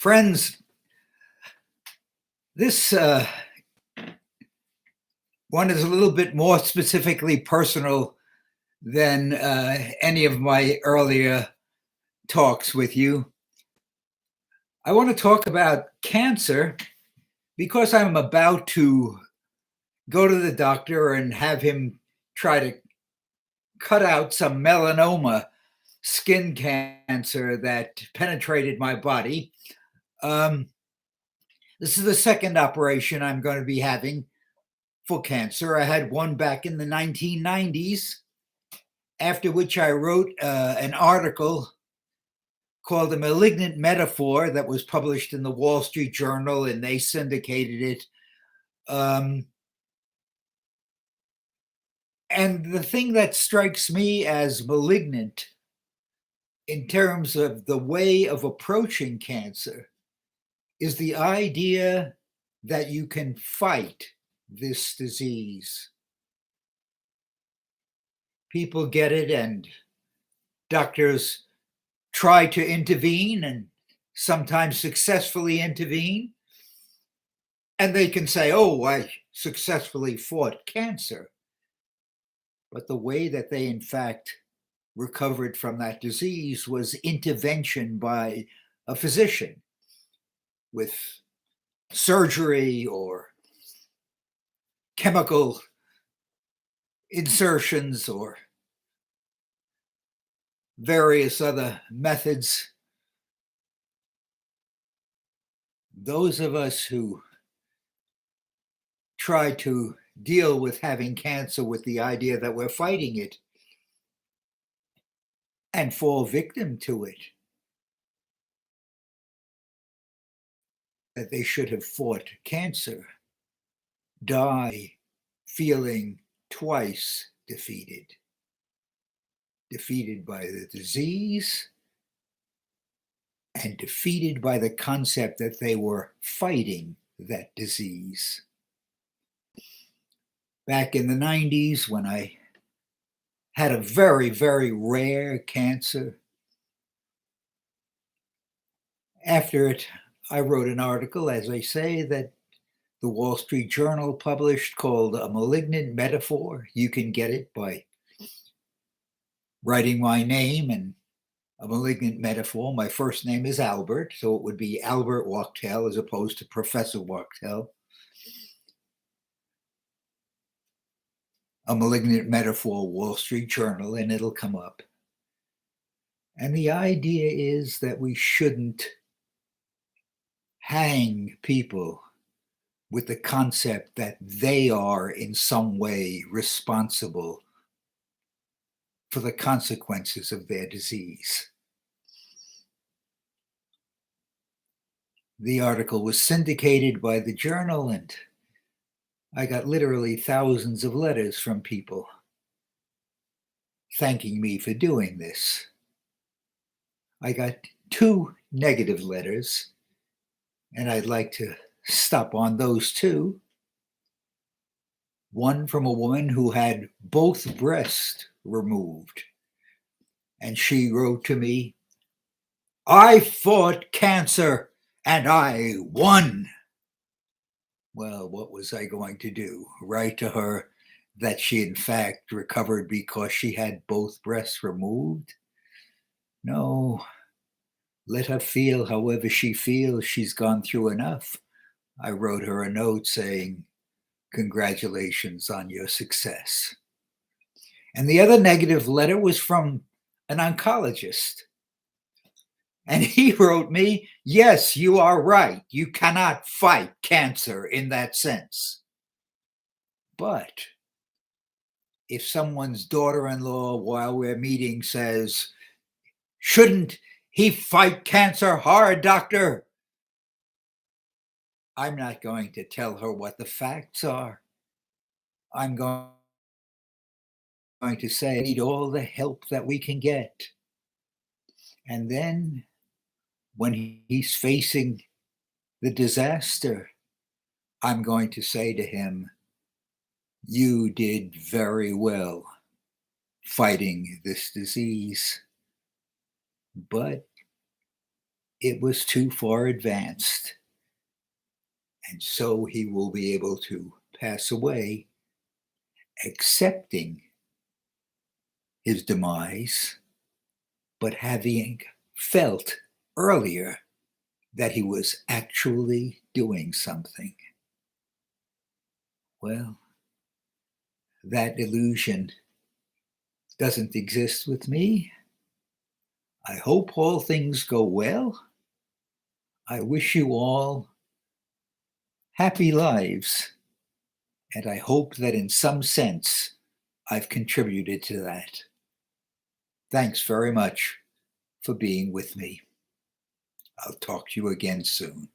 Friends, this one is a little bit more specifically personal than any of my earlier talks with you. I want to talk about cancer because I'm about to go to the doctor and have him try to cut out some melanoma skin cancer that penetrated my body. This is the second operation I'm going to be having for cancer. I had one back in the 1990s, after which I wrote an article called The Malignant Metaphor that was published in the Wall Street Journal, and they syndicated it. And the thing that strikes me as malignant in terms of the way of approaching cancer is the idea that you can fight this disease. People get it, and doctors try to intervene and sometimes successfully intervene. And they can say, oh, I successfully fought cancer. But the way that they, in fact, recovered from that disease was intervention by a physician with surgery or chemical insertions or various other methods. Those of us who try to deal with having cancer with the idea that we're fighting it and fall victim to it, that they should have fought cancer, die feeling twice defeated. Defeated by the disease and defeated by the concept that they were fighting that disease. Back in the 90s, when I had a very, very rare cancer, after it, I wrote an article, as I say, that the Wall Street Journal published called A Malignant Metaphor. You can get it by writing my name and A Malignant Metaphor. My first name is Albert, so it would be Albert Wachtel as opposed to Professor Wachtel. A Malignant Metaphor, Wall Street Journal, and it'll come up. And the idea is that we shouldn't hang people with the concept that they are in some way responsible for the consequences of their disease. The article was syndicated by the journal, and I got literally thousands of letters from people thanking me for doing this. I got 2 negative letters, and I'd like to stop on those 2. One from a woman who had both breasts removed, and she wrote to me, "I fought cancer and I won." Well, what was I going to do? Write to her that she in fact recovered because she had both breasts removed? No. Let her feel however she feels. She's gone through enough. I wrote her a note saying, "Congratulations on your success." And the other negative letter was from an oncologist. And he wrote me, "Yes, you are right. You cannot fight cancer in that sense. But if someone's daughter-in-law, while we're meeting, says, 'Shouldn't he fight cancer hard, doctor?' I'm not going to tell her what the facts are. I'm going to say, need all the help that we can get." And then when he's facing the disaster, I'm going to say to him, "You did very well fighting this disease, but it was too far advanced. And so he will be able to pass away, accepting his demise, but having felt earlier that he was actually doing something. Well, that illusion doesn't exist with me. I hope all things go well. I wish you all happy lives, and I hope that in some sense I've contributed to that. Thanks very much for being with me. I'll talk to you again soon.